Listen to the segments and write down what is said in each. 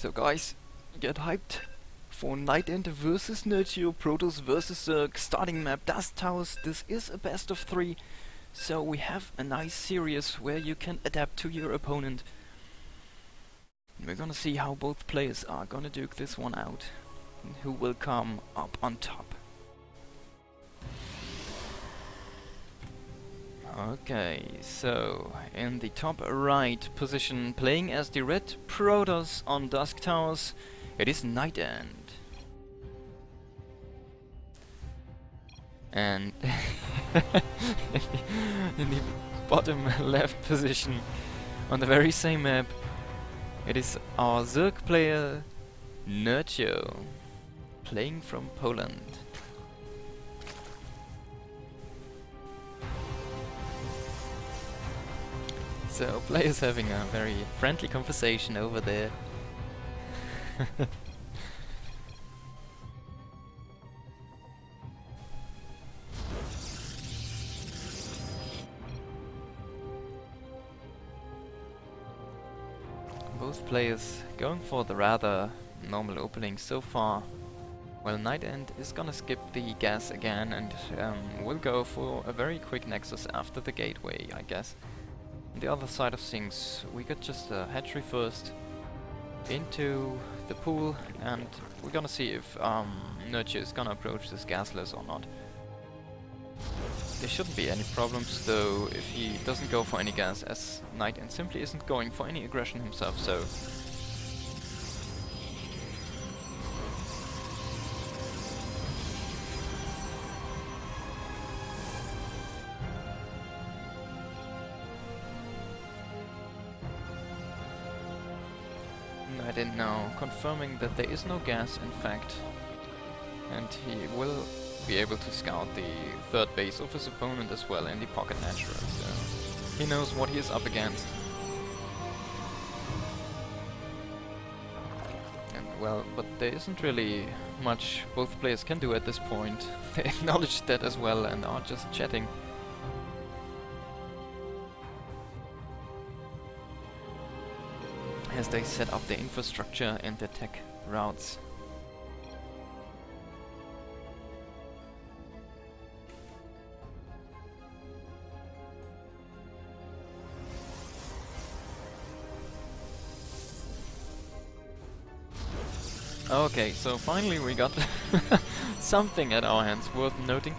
So guys, get hyped for NightEnD versus Nerchio, Protoss versus Zerg, starting map Dust Towers. This is a best of 3, so we have a nice series where you can adapt to your opponent. We're gonna see how both players are gonna duke this one out, and who will come up on top. Okay, so in the top right position, playing as the red Protoss on Dusk Towers, it is NightEnD. And in the bottom left position, on the very same map, it is our Zerg player Nerchio, playing from Poland. So, players having a very friendly conversation over there. Both players going for the rather normal opening so far. Well, NightEnD is gonna skip the gas again and will go for a very quick nexus after the gateway, I guess. On the other side of things, we got just a hatchery first into the pool, and we're gonna see if Nerchio is gonna approach this gasless or not. There shouldn't be any problems though if he doesn't go for any gas, as NightEnD simply isn't going for any aggression himself, so... NightEnD now confirming that there is no gas in fact, and he will be able to scout the third base of his opponent as well in the pocket naturally, so he knows what he is up against. And well, but there isn't really much both players can do at this point. They acknowledge that as well and are just chatting. As they set up their infrastructure and their tech routes. Okay, so finally we got something at our hands worth noting.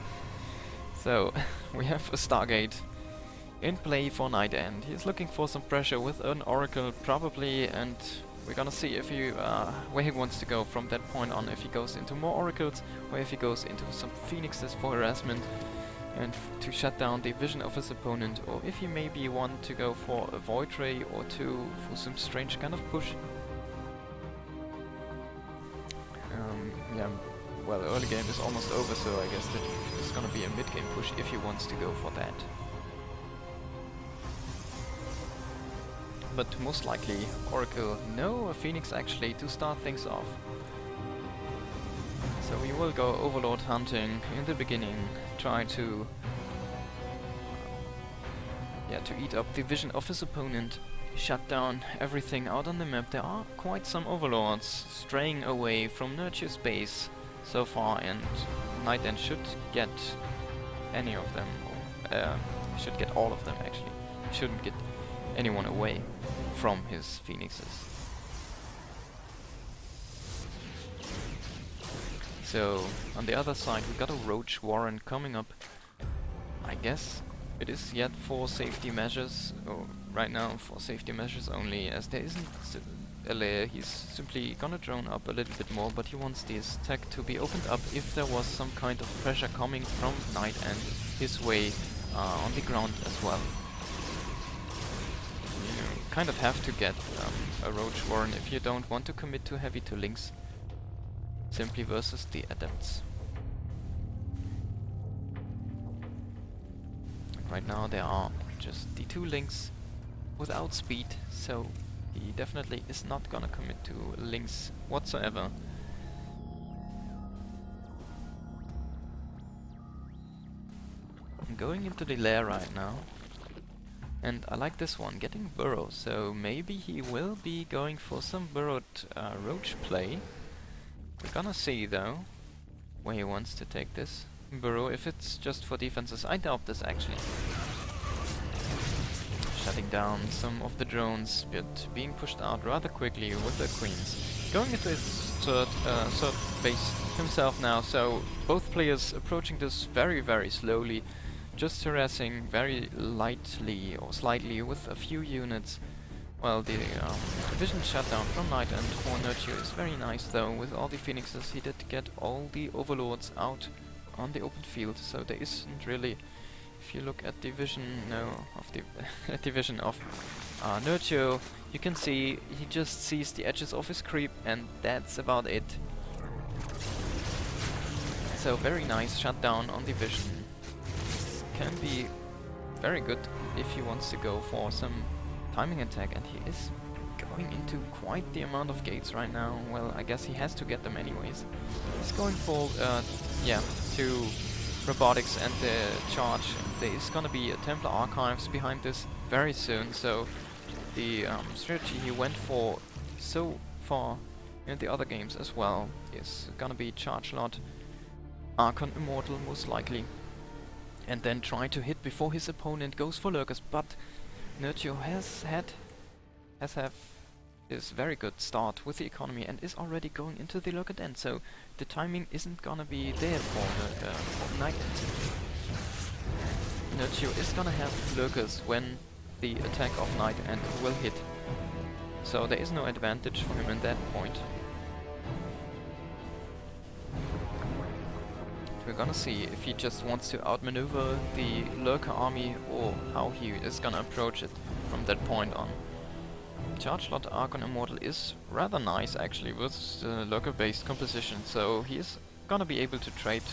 So, we have a Stargate in play for NightEnD. He's looking for some pressure with an Oracle probably, and we're gonna see if he where he wants to go from that point on, if he goes into more Oracles or if he goes into some Phoenixes for harassment and to shut down the vision of his opponent, or if he maybe want to go for a Void Ray or two for some strange kind of push. Yeah, well, the early game is almost over, so I guess that it's gonna be a mid-game push if he wants to go for that. But most likely Oracle, no, a Phoenix actually to start things off. So we will go Overlord hunting in the beginning, try to to eat up the vision of his opponent, shut down everything out on the map. There are quite some Overlords straying away from Nerchio's base so far, and NightEnD should get any of them, or should get all of them actually. Shouldn't get anyone away from his Phoenixes. So, on the other side we got a Roach Warren coming up. I guess it is yet for safety measures, or right now for safety measures only, as there isn't a layer. He's simply gonna drone up a little bit more, but he wants this tech to be opened up if there was some kind of pressure coming from NightEnD his way on the ground as well. You kind of have to get a Roach Warren if you don't want to commit too heavy to links, simply versus the Adepts. Right now there are just the 2 links without speed, so he definitely is not gonna commit to links whatsoever. I'm going into the lair right now. And I like this one, getting burrow, so maybe he will be going for some burrowed roach play. We're gonna see though where he wants to take this burrow. If it's just for defenses, I doubt this actually. Shutting down some of the drones, but being pushed out rather quickly with the queens. Going into his third base himself now, so both players approaching this very, very slowly, just harassing very lightly or slightly with a few units. Well, the vision shutdown from NightEnD for Nerchio is very nice though. With all the phoenixes, he did get all the overlords out on the open field, so there isn't really. If you look at the vision, of the division of Nerchio, you can see he just sees the edges of his creep, and that's about it. So very nice shutdown on the vision. This can be very good if he wants to go for some timing attack, and he is going into quite the amount of gates right now. Well, I guess he has to get them anyways. He's going for, two robotics and the charge. There is gonna be a Templar Archives behind this very soon, so the strategy he went for so far in the other games as well is gonna be charge lot, Archon Immortal most likely, and then try to hit before his opponent goes for lurkers. But Nerchio has this very good start with the economy and is already going into the lurker den, so the timing isn't gonna be there for NightEnD. Nerchio is gonna have lurkers when the attack of NightEnD will hit, so there is no advantage for him at that point. We're gonna see if he just wants to outmaneuver the lurker army or how he is gonna approach it from that point on. Charge lot Archon Immortal is rather nice actually with lurker based composition, so he is gonna be able to trade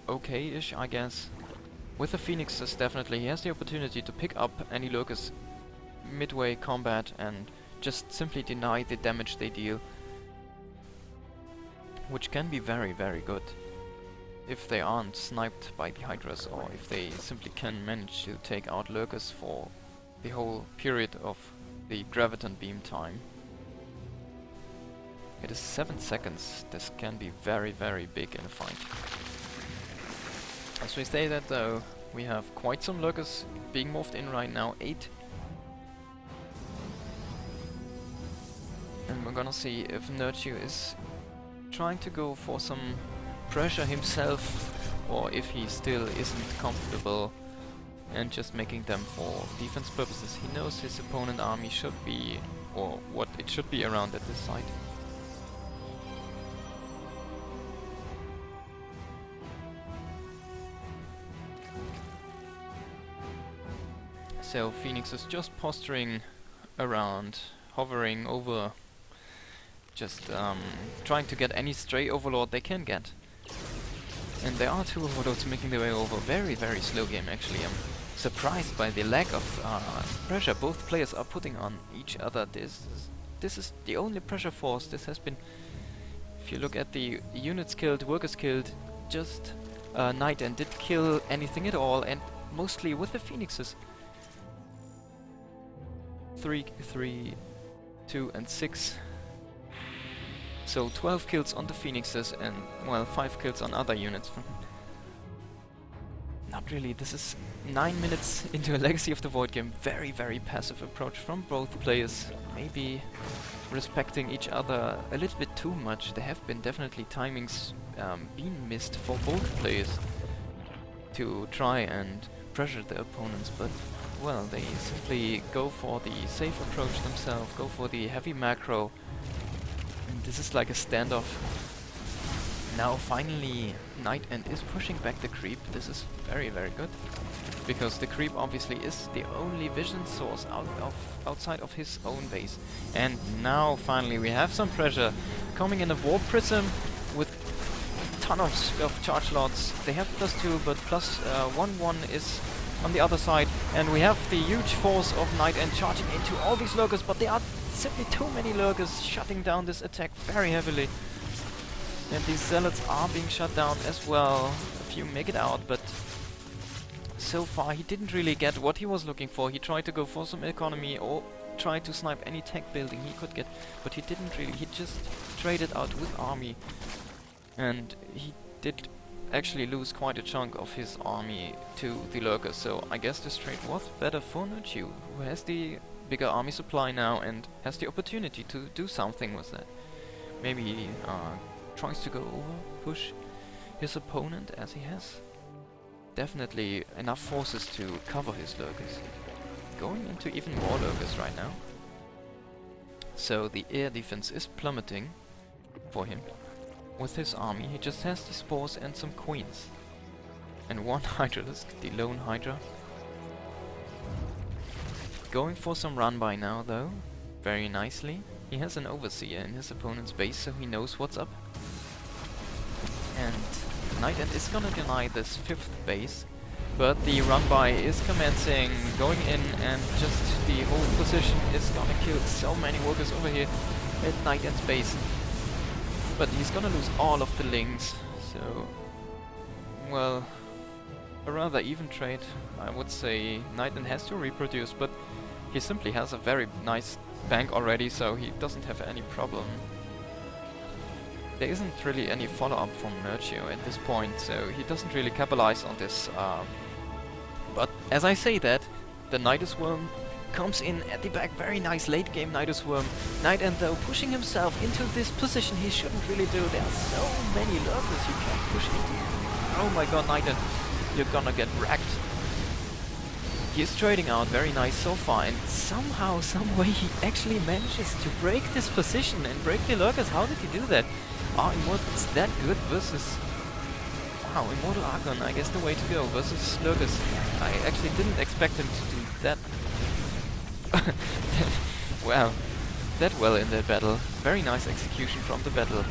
okay-ish, I guess. With the Phoenixes definitely he has the opportunity to pick up any lurkers midway combat and just simply deny the damage they deal, which can be very, very good if they aren't sniped by the Hydras, or if they simply can manage to take out lurkers for the whole period of the graviton beam time. It is 7 seconds. This can be very, very big in a fight. As we say that though, we have quite some lurkers being moved in right now, 8. And we're gonna see if Nerchio is trying to go for some pressure himself, or if he still isn't comfortable and just making them for defense purposes. He knows his opponent army should be, or what it should be around at this site. So Phoenix is just posturing around, hovering over, just trying to get any stray overlord they can get. And there are 2 overlords making their way over. Very, very slow game actually. I'm surprised by the lack of pressure both players are putting on each other. This is the only pressure force this has been. If you look at the units killed, workers killed, just NightEnD didn't kill anything at all, and mostly with the Phoenixes. 3, 2 and 6. So 12 kills on the Phoenixes and, well, 5 kills on other units. Not really, this is 9 minutes into a Legacy of the Void game. Very, very passive approach from both players. Maybe respecting each other a little bit too much. There have been definitely timings being missed for both players to try and pressure their opponents, but well, they simply go for the safe approach themselves, go for the heavy macro. And this is like a standoff. Now finally NightEnD is pushing back the creep. This is very, very good, because the creep obviously is the only vision source outside of his own base. And now finally we have some pressure coming in a Warp Prism with a ton of charge lots. They have +2, but +1/1 is on the other side, and we have the huge force of NightEnD charging into all these lurkers, but there are simply too many lurkers, shutting down this attack very heavily. And these zealots are being shut down as well. A few make it out, but so far he didn't really get what he was looking for. He tried to go for some economy or tried to snipe any tech building he could get, but he didn't really. He just traded out with army, and he did actually lose quite a chunk of his army to the lurkers. So I guess this trade was better for Nerchio, who has the bigger army supply now and has the opportunity to do something with that. Maybe he tries to go over, push his opponent, as he has definitely enough forces to cover his lurkers. Going into even more lurkers right now. So the air defense is plummeting for him. With his army, he just has the spores and some queens. And one Hydralisk, the lone Hydra. Going for some run by now though, very nicely. He has an overseer in his opponent's base, so he knows what's up. And NightEnD is gonna deny this 5th base, but the run-by is commencing, going in, and just the whole position is gonna kill so many workers over here at NightEnd's base. But he's gonna lose all of the links, so... well... a rather even trade. I would say NightEnD has to reproduce, but he simply has a very nice bank already, so he doesn't have any problem. There isn't really any follow-up from Nerchio at this point, so he doesn't really capitalize on this. But as I say that, the Nidus Worm comes in at the back. Very nice late game Nidus Worm. NightEnD though pushing himself into this position he shouldn't really do. There are so many lurkers you can push into. Oh my god, NightEnD, you're gonna get wrecked. He's trading out very nice so far, and somehow, some way he actually manages to break this position and break the lurkers. How did he do that? Are Immortals that good versus... wow, Immortal Archon, I guess the way to go versus lurkers. I actually didn't expect him to do that. Wow, that well in that battle. Very nice execution from the battle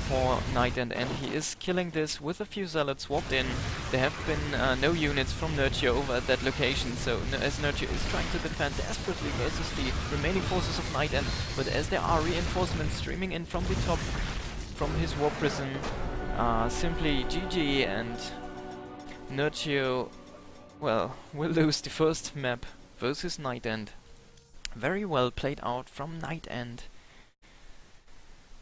for NightEnD, and he is killing this with a few zealots swapped in. There have been no units from Nerchio over at that location, so as Nerchio is trying to defend desperately versus the remaining forces of NightEnD, but as there are reinforcements streaming in from the top, from his war prison, simply GG, and Nerchio, well, will lose the first map versus NightEnD. Very well played out from NightEnD.